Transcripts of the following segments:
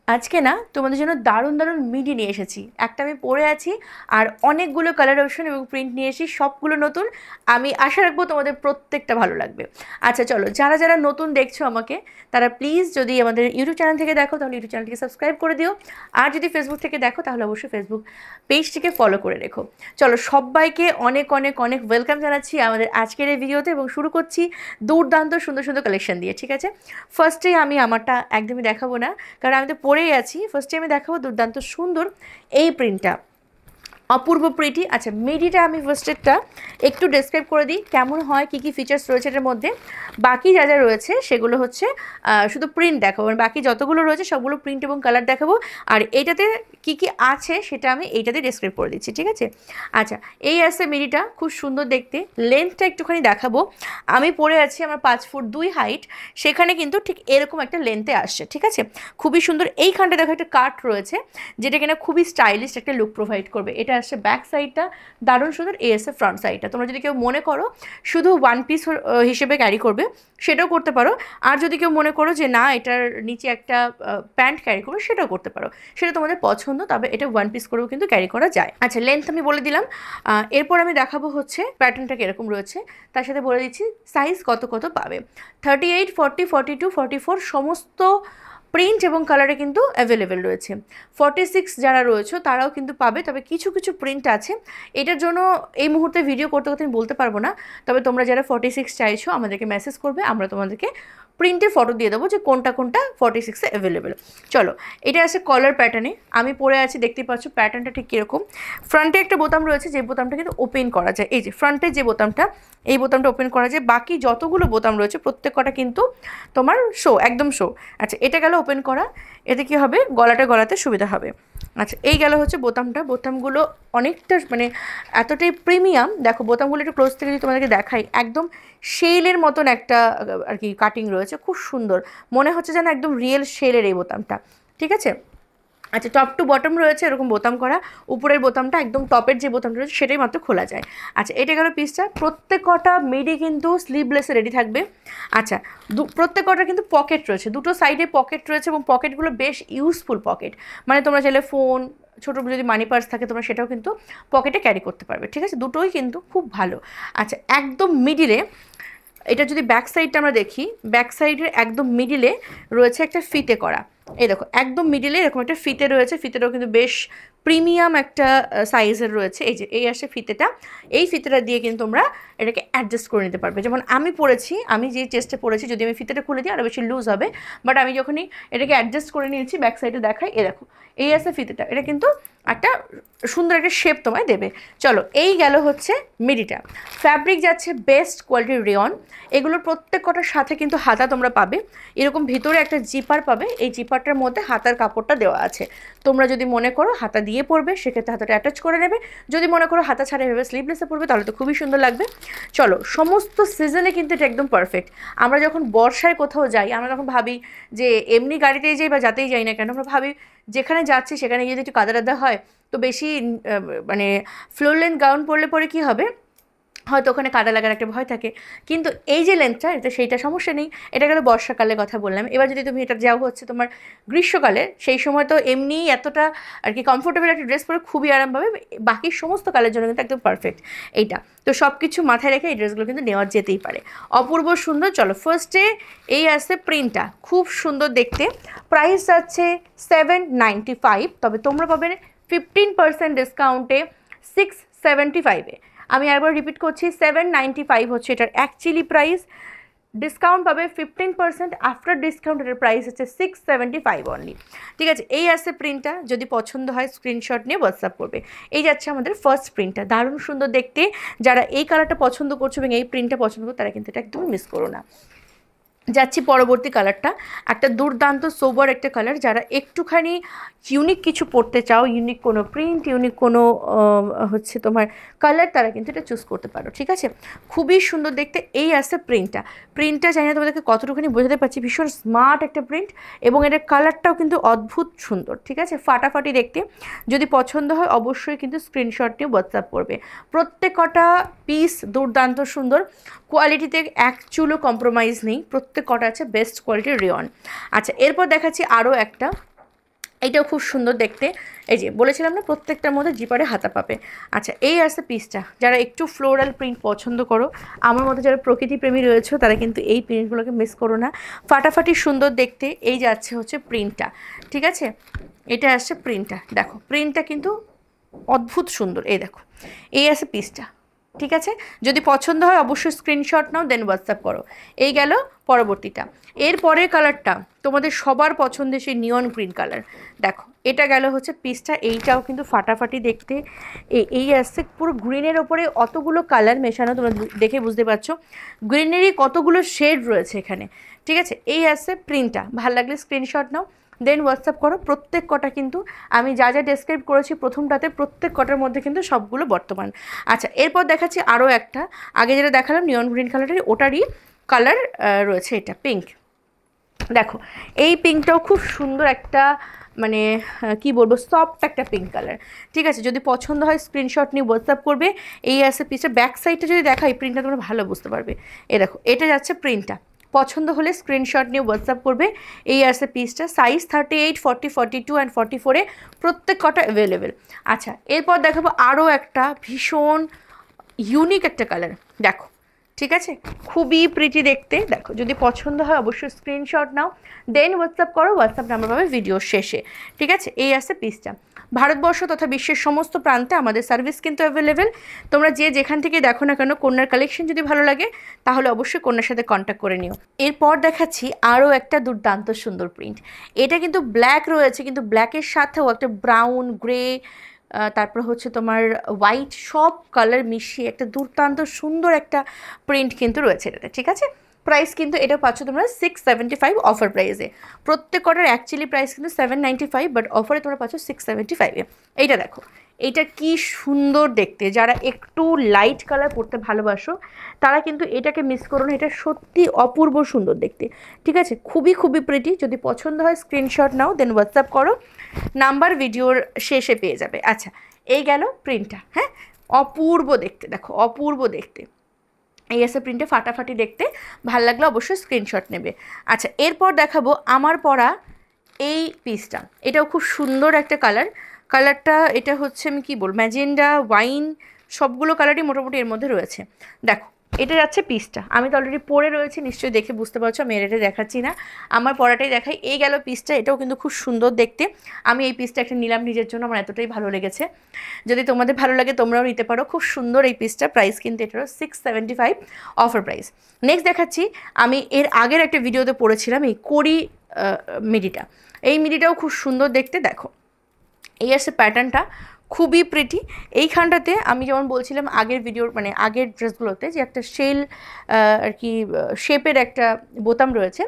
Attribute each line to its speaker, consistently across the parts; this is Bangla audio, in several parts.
Speaker 1: আজকে না তোমাদের জন্য দারুণ দারুণ মিডি নিয়ে এসেছি। একটা আমি পরে আছি, আর অনেকগুলো কালার অপশন এবং প্রিন্ট নিয়ে এসেছি, সবগুলো নতুন। আমি আশা রাখবো তোমাদের প্রত্যেকটা ভালো লাগবে। আচ্ছা চলো, যারা যারা নতুন দেখছো আমাকে, তারা প্লিজ যদি আমাদের ইউটিউব চ্যানেল থেকে দেখো তাহলে ইউটিউব চ্যানেলটিকে সাবস্ক্রাইব করে দিও। আর যদি ফেসবুক থেকে দেখো তাহলে অবশ্যই ফেসবুক পেজটিকে ফলো করে রেখো। চলো, সবাইকে অনেক অনেক অনেক ওয়েলকাম জানাচ্ছি আমাদের আজকের এই ভিডিওতে, এবং শুরু করছি দুর্দান্ত সুন্দর সুন্দর কালেকশন দিয়ে। ঠিক আছে, ফার্স্টে আমি আমারটা একদমই দেখাবো না, কারণ আমি তো পরেই আছি। ফার্স্টে আমি দেখাবো দুর্দান্ত সুন্দর এই প্রিন্টটা, অপূর্ব প্রিটি। আচ্ছা, মিডিটা আমি ফার্স্টেরটা একটু ডেসক্রাইব করে দিই কেমন হয়, কী কী ফিচার্স রয়েছে এটার মধ্যে। বাকি যা যা রয়েছে সেগুলো হচ্ছে শুধু প্রিন্ট দেখাবো, মানে বাকি যতগুলো রয়েছে সবগুলো প্রিন্ট এবং কালার দেখাবো। আর এইটাতে কী কী আছে সেটা আমি এইটাতে ডেসক্রাইব করে দিচ্ছি, ঠিক আছে। আচ্ছা, এই আছে মিডিটা, খুব সুন্দর দেখতে। লেন্থটা একটুখানি দেখাবো। আমি পরে আছি, আমার 5 ফুট 2 হাইট, সেখানে কিন্তু ঠিক এরকম একটা লেন্থে আসছে, ঠিক আছে। খুবই সুন্দর। এইখানটা দেখো একটা কাট রয়েছে, যেটা কিনা খুবই স্টাইলিশ একটা লুক প্রোভাইড করবে। এটা আসছে ব্যাক সাইডটা, দারুণ সুন্দর। এই আসছে ফ্রন্ট সাইডটা। তোমরা যদি কেউ মনে করো শুধু ওয়ান পিস হিসেবে ক্যারি করবে, সেটাও করতে পারো। আর যদি কেউ মনে করো যে না, এটার নিচে একটা প্যান্ট ক্যারি করবে, সেটাও করতে পারো। সেটা তোমাদের পছন্দ, তবে এটা ওয়ান পিস করেও কিন্তু ক্যারি করা যায়। আচ্ছা, লেন্থ আমি বলে দিলাম। এরপর আমি দেখাবো হচ্ছে প্যাটার্নটা কীরকম রয়েছে, তার সাথে বলে দিচ্ছি সাইজ কত কত পাবে। 38, 40, 42, 44 সমস্ত প্রিন্ট এবং কালারে কিন্তু অ্যাভেলেবেল রয়েছে। 46 যারা রয়েছে তারাও কিন্তু পাবে, তবে কিছু কিছু প্রিন্ট আছে। এটার জন্য এই মুহূর্তে ভিডিও করতে করতে আমি বলতে পারবো না, তবে তোমরা যারা 46 চাইছো আমাদেরকে মেসেজ করবে, আমরা তোমাদেরকে প্রিন্টের ফটো দিয়ে দেবো যে কোনটা কোনটা 46-এ অ্যাভেলেবেল। চলো, এটা আছে কলার প্যাটার্নে, আমি পরে আছি, দেখতে পাচ্ছ প্যাটার্নটা ঠিক কীরকম। ফ্রন্টে একটা বোতাম রয়েছে, যে বোতামটা কিন্তু ওপেন করা যায়। এই যে ফ্রন্টে যে বোতামটা, এই বোতামটা ওপেন করা যায়। বাকি যতগুলো বোতাম রয়েছে প্রত্যেক কটা কিন্তু তোমার শো, একদম শো। আচ্ছা, এটা গেল ওপেন করা। এতে কি হবে, গলাটা গলাতে সুবিধা হবে। আচ্ছা, এই গেল হচ্ছে বোতামটা। বোতামগুলো অনেকটা মানে এতটাই প্রিমিয়াম। দেখো বোতামগুলো একটু ক্লোজ থেকে যদি তোমাদেরকে দেখাই, একদম শেলের মতন একটা আর কি কাটিং রয়েছে, খুব সুন্দর। মনে হচ্ছে যেন একদম রিয়েল শেলের এই বোতামটা, ঠিক আছে। আচ্ছা, টপ টু বটম রয়েছে এরকম বোতাম করা। উপরের বোতামটা একদম টপের যে বোতামটা রয়েছে সেটাই মাত্র খোলা যায়। আচ্ছা, এটা গেল পিসটা। প্রত্যেক কটা মিডি কিন্তু স্লিভলেসে রেডি থাকবে। আচ্ছা, প্রত্যেক কটা কিন্তু পকেট রয়েছে, দুটো সাইডে পকেট রয়েছে, এবং পকেটগুলো বেশ ইউজফুল পকেট। মানে তোমরা চাইলে ফোন, ছোটো যদি মানি পার্স থাকে তোমরা সেটাও কিন্তু পকেটে ক্যারি করতে পারবে, ঠিক আছে। দুটোই কিন্তু খুব ভালো। আচ্ছা, একদম মিডিলে, এটা যদি ব্যাক সাইডটা আমরা দেখি, ব্যাক সাইডের একদম মিডিলে রয়েছে একটা ফিতে করা। এই দেখো, একদম মিডিলে এরকম একটা ফিতে রয়েছে। ফিতেটাও কিন্তু বেশ প্রিমিয়াম একটা সাইজের রয়েছে। এই যে এই আসে ফিতেটা, এই ফিতেটা দিয়ে কিন্তু তোমরা এটাকে অ্যাডজাস্ট করে নিতে পারবে। যেমন আমি পরেছি, আমি যে চেস্টে পরেছি, যদি আমি ফিতেটা খুলে দিই আরও বেশি লুজ হবে, বাট আমি যখনই এটাকে অ্যাডজাস্ট করে নিয়েছি, ব্যাক সাইডে দেখাই, এ দেখো এই আসে ফিতেটা, এটা কিন্তু একটা সুন্দর একটা শেপ তোমায় দেবে। চলো, এই গেল হচ্ছে মিডিটা। ফ্যাব্রিক যাচ্ছে বেস্ট কোয়ালিটির রেয়ন। এগুলোর প্রত্যেক কটার সাথে কিন্তু হাতা তোমরা পাবে, এরকম ভিতরে একটা জিপার পাবে। এই জিপারটার মধ্যে হাতার কাপড়টা দেওয়া আছে। তোমরা যদি মনে করো হাতা দিয়ে পরবে, সেক্ষেত্রে হাতাটা অ্যাটাচ করে নেবে। যদি মনে করো হাতা ছাড়া এভাবে স্লিভলেসে পরবে, তাহলে তো খুবই সুন্দর লাগবে। চলো, সমস্ত সিজনে কিন্তু এটা একদম পারফেক্ট। আমরা যখন বর্ষায় কোথাও যাই, আমরা তখন ভাবি যে এমনি গাড়িতেই যাই বা যাতেই যাই না কেন, আমরা ভাবি যেখানে যাচ্ছি সেখানে গিয়ে যদি একটু কাদা টাদা হয়, তো বেশি মানে ফ্লোর লেন্থ গাউন পরলে পরে কী হবে, হয়তো ওখানে কাদা লাগার একটা ভয় থাকে। কিন্তু এই যে লেন্থটা, এটা সেইটা সমস্যা নেই। এটা গেল বর্ষাকালের কথা বললাম। এবার যদি তুমি এটা যাও হচ্ছে তোমার গ্রীষ্মকালে, সেই সময় তো এমনি এতটা আর কি কমফোর্টেবল একটা ড্রেস পরে খুবই আরাম পাবে। বাকি সমস্ত কালের জন্য কিন্তু একদম পারফেক্ট এইটা। তো সব কিছু মাথায় রেখে এই ড্রেসগুলো কিন্তু নেওয়া যেতেই পারে। অপূর্ব সুন্দর। চলো, ফার্স্টে এই আসছে প্রিন্টটা, খুব সুন্দর দেখতে। প্রাইস যাচ্ছে 795, তবে তোমরা পাবে 15% ডিসকাউন্টে 675-এ। আমি একবার রিপিট করছি, 795 হচ্ছে এটার অ্যাকচুয়ালি প্রাইস। ডিসকাউন্ট পাবে 15%, আফটার ডিসকাউন্ট এটার প্রাইস হচ্ছে 675 অনলি, ঠিক আছে। এই আছে প্রিন্টটা, যদি পছন্দ হয় স্ক্রিনশট নিয়ে হোয়াটসঅ্যাপ করবে। এই যাচ্ছে আমাদের ফার্স্ট প্রিন্টটা, দারুণ সুন্দর দেখতে। যারা এই কালারটা পছন্দ করছো এবং এই প্রিন্টটা পছন্দ করো, তারা কিন্তু এটা একদমই মিস করো না। যাচ্ছি পরবর্তী কালারটা, একটা দুর্দান্ত সোবার একটা কালার। যারা একটুখানি ইউনিক কিছু পড়তে চাও, ইউনিক কোনো প্রিন্ট, ইউনিক কোনো হচ্ছে তোমার কালার, তারা কিন্তু এটা চুজ করতে পারো, ঠিক আছে। খুবই সুন্দর দেখতে। এই আসছে প্রিন্টটা জানি না তোমাদেরকে কতটুকুনি বোঝাতে পারছি, ভীষণ স্মার্ট একটা প্রিন্ট, এবং এটার কালারটাও কিন্তু অদ্ভুত সুন্দর, ঠিক আছে, ফাটাফাটি দেখতে। যদি পছন্দ হয় অবশ্যই কিন্তু স্ক্রিনশট নিয়ে হোয়াটসঅ্যাপ করবে। প্রত্যেক কটা পিস দুর্দান্ত সুন্দর, কোয়ালিটিতে এক চুলও কম্প্রোমাইজ নেই, প্রত্যেক কটা আছে বেস্ট কোয়ালিটির রেয়ন। আচ্ছা, এরপর দেখাচ্ছি আরও একটা, এইটাও খুব সুন্দর দেখতে। এই যে বলেছিলাম না প্রত্যেকটার মধ্যে জিপারে হাতা পাবে। আচ্ছা এই আছে পিসটা, যারা একটু ফ্লোরাল প্রিন্ট পছন্দ করো, আমার মতো যারা প্রকৃতি প্রেমী রয়েছে তারা কিন্তু এই প্রিন্টগুলোকে মিস করো না, ফাটাফাটি সুন্দর দেখতে। এই যাচ্ছে হচ্ছে প্রিন্টটা, ঠিক আছে, এটা আসছে প্রিন্টটা, দেখো প্রিন্টটা কিন্তু অদ্ভুত সুন্দর। এই দেখো এই আছে পিসটা, ঠিক আছে, যদি পছন্দ হয় অবশ্যই স্ক্রিনশট নাও, দেন হোয়াটসঅ্যাপ করো। এই গেল পরবর্তীটা। এর পরের কালারটা তোমাদের সবার পছন্দের সেই নিয়ন গ্রিন কালার, দেখো এটা গেল হচ্ছে পিসটা, এইটাও কিন্তু ফাটাফাটি দেখতে। এই আসছে পুরো গ্রিনের ওপরে অতগুলো কালার মেশানো, তোমরা দেখে বুঝতে পারছো গ্রিনেরই কতগুলো শেড রয়েছে এখানে, ঠিক আছে। এই আসছে প্রিন্টটা, ভালো লাগলে স্ক্রিনশট নাও, দেন হোয়াটসঅ্যাপ করো। প্রত্যেক কটা কিন্তু আমি যা যা ডেসক্রাইব করেছি প্রথমটাতে, প্রত্যেক কটার মধ্যে কিন্তু সবগুলো বর্তমান। আচ্ছা এরপর দেখাচ্ছি আরও একটা, আগে যেটা দেখালাম নিয়ন গ্রিন কালারের, ওটারই কালার রয়েছে এটা পিঙ্ক। দেখো এই পিঙ্কটাও খুব সুন্দর একটা, মানে কি বলবো, সফট একটা পিঙ্ক কালার, ঠিক আছে। যদি পছন্দ হয় স্ক্রিনশট নিয়ে হোয়াটসঅ্যাপ করবে। এই আছে পিসের ব্যাক সাইডটা, যদি দেখাই প্রিন্টটা তোমরা ভালো বুঝতে পারবে। এই দেখো এটা যাচ্ছে প্রিন্টটা, পছন্দ হলে স্ক্রিনশট নিয়ে হোয়াটসঅ্যাপ করবে। এই আছে পিসটা, সাইজ 38, 40, 42 অ্যান্ড 44-এ প্রত্যেক কটা অ্যাভেলেবেল। আচ্ছা এরপর দেখাবো আরও একটা ভীষণ ইউনিক একটা কালার, দেখো ঠিক আছে, খুবই প্রিটি দেখতে। দেখো যদি পছন্দ হয় অবশ্যই স্ক্রিনশট নাও, দেন হোয়াটসঅ্যাপ করো, হোয়াটসঅ্যাপ নাম্বার পাবে ভিডিওর শেষে, ঠিক আছে। এই আছে পিসটা, ভারতবর্ষ তথা বিশ্বের সমস্ত প্রান্তে আমাদের সার্ভিস কিন্তু অ্যাভেলেবেল। তোমরা যে যেখান থেকে দেখো না কেন, কন্যার কালেকশন যদি ভালো লাগে তাহলে অবশ্যই কন্যার সাথে কন্ট্যাক্ট করে নিও। এরপর দেখাচ্ছি আরও একটা দুর্দান্ত সুন্দর প্রিন্ট, এটা কিন্তু ব্ল্যাক রয়েছে, কিন্তু ব্ল্যাকের সাথেও একটা ব্রাউন, গ্রে, তারপর হচ্ছে তোমার হোয়াইট, সব কালার মিশিয়ে একটা দুর্দান্ত সুন্দর একটা প্রিন্ট কিন্তু রয়েছে এটাতে, ঠিক আছে। প্রাইস কিন্তু এটা পাচ্ছ তোমরা 675 অফার প্রাইসে। প্রত্যেক কটার অ্যাকচুয়ালি প্রাইস কিন্তু 795, বাট অফারে তোমরা পাচ্ছ 675-এ। এইটা দেখো এটা কি সুন্দর দেখতে, যারা একটু লাইট কালার পরতে ভালোবাসো তারা কিন্তু এটাকে মিস করো না, এটা সত্যি অপূর্ব সুন্দর দেখতে, ঠিক আছে, খুবই খুবই প্রিটি। যদি পছন্দ হয় স্ক্রিনশট নাও, দেন হোয়াটসঅ্যাপ করো, নাম্বার ভিডিওর শেষে পেয়ে যাবে। আচ্ছা এই গেল প্রিন্টটা, হ্যাঁ অপূর্ব দেখতে, দেখো অপূর্ব দেখতে। এই আছে প্রিন্টে ফাটাফাটি দেখতে, ভাল লাগলে অবশ্যই স্ক্রিনশট নেবে। আচ্ছা এরপর দেখাবো আমার পরা এই পিসটা, এটাও খুব সুন্দর একটা কালার। কালারটা এটা হচ্ছে আমি কী বলবো, ম্যাজেন্ডা, ওয়াইন, সবগুলো কালারই মোটামুটি এর মধ্যে রয়েছে। দেখো এটা যাচ্ছে পিসটা, আমি তো অলরেডি পরে রয়েছি, নিশ্চয়ই দেখে বুঝতে পারছো, আমি এটা দেখাচ্ছি না, আমার পরাটাই দেখাই। এই গেল পিসটা, এটাও কিন্তু খুব সুন্দর দেখতে। আমি এই পিসটা একটা নিলাম নিজের জন্য, আমার এতটাই ভালো লেগেছে। যদি তোমাদের ভালো লাগে তোমরাও নিতে পারো, খুব সুন্দর এই পিসটা। প্রাইস কিন্তু এটারও 675 অফার প্রাইস। নেক্সট দেখাচ্ছি, আমি এর আগের একটা ভিডিওতে পড়েছিলাম এই কড়ি মিডিটা, এই মিডিটাও খুব সুন্দর দেখতে। দেখো এই আসছে প্যাটার্নটা, খুবই প্রিটি। এইখানটাতে আমি যেমন বলছিলাম আগের ভিডিওর, মানে আগের ড্রেসগুলোতে, যে একটা শেল আর কি শেপের একটা বোতাম রয়েছে,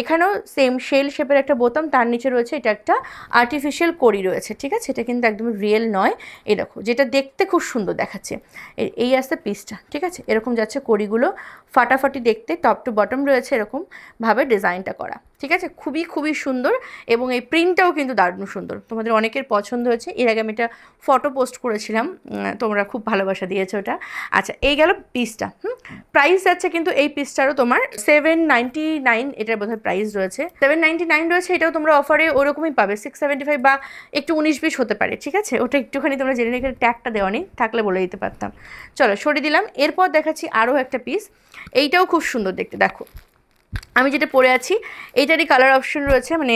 Speaker 1: এখানেও সেম শেল শেপের একটা বোতাম, তার নিচে রয়েছে এটা একটা আর্টিফিশিয়াল কড়ি রয়েছে, ঠিক আছে, এটা কিন্তু একদম রিয়েল নয়। এই দেখো যেটা দেখতে খুব সুন্দর দেখাচ্ছে, এই আসছে পিসটা, ঠিক আছে, এরকম যাচ্ছে কড়িগুলো, ফাটাফাটি দেখতে, টপ টু বটম রয়েছে এরকমভাবে ডিজাইনটা করা, ঠিক আছে, খুবই খুবই সুন্দর। এবং এই প্রিন্টটাও কিন্তু দারুণ সুন্দর, তোমাদের অনেকের পছন্দ হয়েছে। এর আগে আমি এটা ফটো পোস্ট করেছিলাম, তোমরা খুব ভালোবাসা দিয়েছো ওটা। আচ্ছা এই গেল পিসটা, প্রাইস যাচ্ছে কিন্তু এই পিসটারও তোমার 799, এটার বোধহয় প্রাইস রয়েছে 799 রয়েছে। এটাও তোমরা অফারে ওরকমই পাবে 675 বা একটু 19-20 হতে পারে, ঠিক আছে, ওটা একটুখানি তোমরা জেনে রেখে, ট্যাগটা দেওয়া নেই, থাকলে বলে দিতে পারতাম। চলো সরিয়ে দিলাম। এরপর দেখাচ্ছি আরও একটা পিস, এইটাও খুব সুন্দর দেখতে। দেখো আমি যেটা পরে আছি এইটারই কালার অপশন রয়েছে, মানে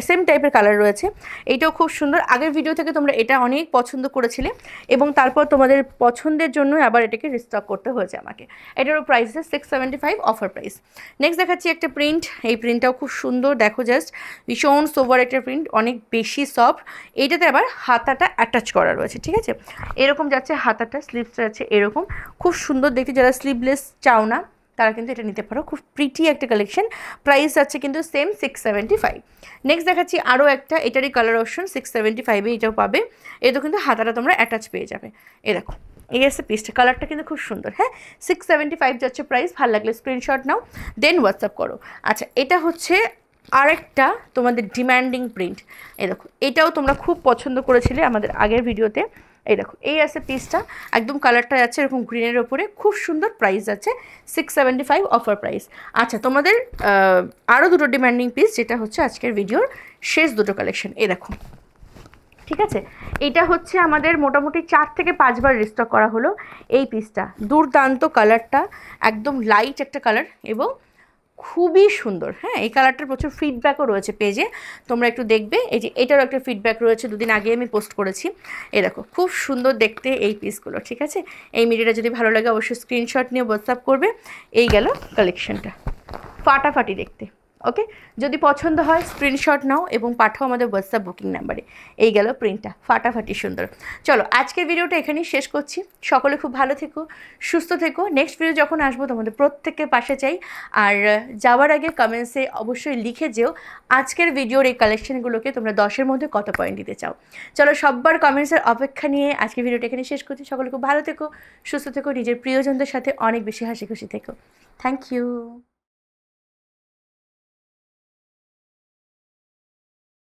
Speaker 1: সেম টাইপের কালার রয়েছে, এইটাও খুব সুন্দর। আগের ভিডিও থেকে তোমরা এটা অনেক পছন্দ করেছিলে এবং তারপর তোমাদের পছন্দের জন্য আবার এটাকে রিস্টক করতে হয়েছে আমাকে। এটারও প্রাইস আছে 675 অফার প্রাইস। নেক্সট দেখাচ্ছি একটা প্রিন্ট, এই প্রিন্টটাও খুব সুন্দর, দেখো জাস্ট ভীষণ সোভার একটা প্রিন্ট, অনেক বেশি সফট। এইটাতে আবার হাতাটা অ্যাটাচ করা রয়েছে, ঠিক আছে, এরকম যাচ্ছে হাতাটা, স্লিভসটা আছে এরকম, খুব সুন্দর দেখতে। যারা স্লিভলেস চাও না তারা কিন্তু এটা নিতে পারো, খুব প্রিটি একটা কালেকশন। প্রাইস আছে কিন্তু সেম 675। নেক্সট দেখাচ্ছি আরও একটা, এটারই কালার অপশন 675-এ এটাও পাবে। এটাও কিন্তু হাতাটা তোমরা অ্যাটাচ পেয়ে যাবে। এ দেখো এই আছে পিসটা, কালারটা কিন্তু খুব সুন্দর। হ্যাঁ 675 যাচ্ছে প্রাইস, ভালো লাগলে স্ক্রিনশট নাও, দেন হোয়াটসঅ্যাপ করো। আচ্ছা এটা হচ্ছে আরেকটা তোমাদের ডিম্যান্ডিং প্রিন্ট, এই দেখো এটাও তোমরা খুব পছন্দ করেছিলে আমাদের আগের ভিডিওতে। এই দেখো এই আছে পিসটা, একদম কালারটা যাচ্ছে এরকম গ্রিনের ওপরে, খুব সুন্দর, প্রাইস আছে 675 অফার প্রাইস। আচ্ছা তোমাদের আরও দুটো ডিমান্ডিং পিস, যেটা হচ্ছে আজকের ভিডিওর শেষ দুটো কালেকশন। এই দেখো, ঠিক আছে, এটা হচ্ছে আমাদের মোটামুটি 4 থেকে 5 বার রিস্টক করা হলো এই পিসটা। দুর্দান্ত কালারটা, একদম লাইট একটা কালার এবং খুবই সুন্দর। হ্যাঁ, এই কালারটার প্রচুর ফিডব্যাকও রয়েছে পেজে, তোমরা একটু দেখবে। এই যে এটারও একটা ফিডব্যাক রয়েছে, দুদিন আগে আমি পোস্ট করেছি। এই দেখো খুব সুন্দর দেখতে এই পিসগুলো, ঠিক আছে। এই মিডিটা যদি ভালো লাগে অবশ্যই স্ক্রিনশট নিয়ে হোয়াটসঅ্যাপ করবে। এই গেল কালেকশনটা, ফাটাফাটি দেখতে। ওকে, যদি পছন্দ হয় স্ক্রিনশট নাও এবং পাঠাও আমাদের হোয়াটসঅ্যাপ বুকিং নাম্বারে। এই গেল প্রিন্টটা, ফাটাফাটি সুন্দর। চলো আজকের ভিডিওটা এখানেই শেষ করছি। সকলে খুব ভালো থেকো, সুস্থ থেকো। নেক্সট ভিডিও যখন আসবো তোমাদের প্রত্যেকের পাশে চাই। আর যাওয়ার আগে কমেন্টসে অবশ্যই লিখে যেও আজকের ভিডিওর এই কালেকশনগুলোকে তোমরা 10-এর মধ্যে কত পয়েন্ট দিতে চাও। চলো সববার কমেন্টসের অপেক্ষা নিয়ে আজকের ভিডিওটা এখানে শেষ করছি। সকলে খুব ভালো থেকো, সুস্থ থেকো, নিজের প্রিয়জনদের সাথে অনেক বেশি হাসি খুশি থেকো। Thank you.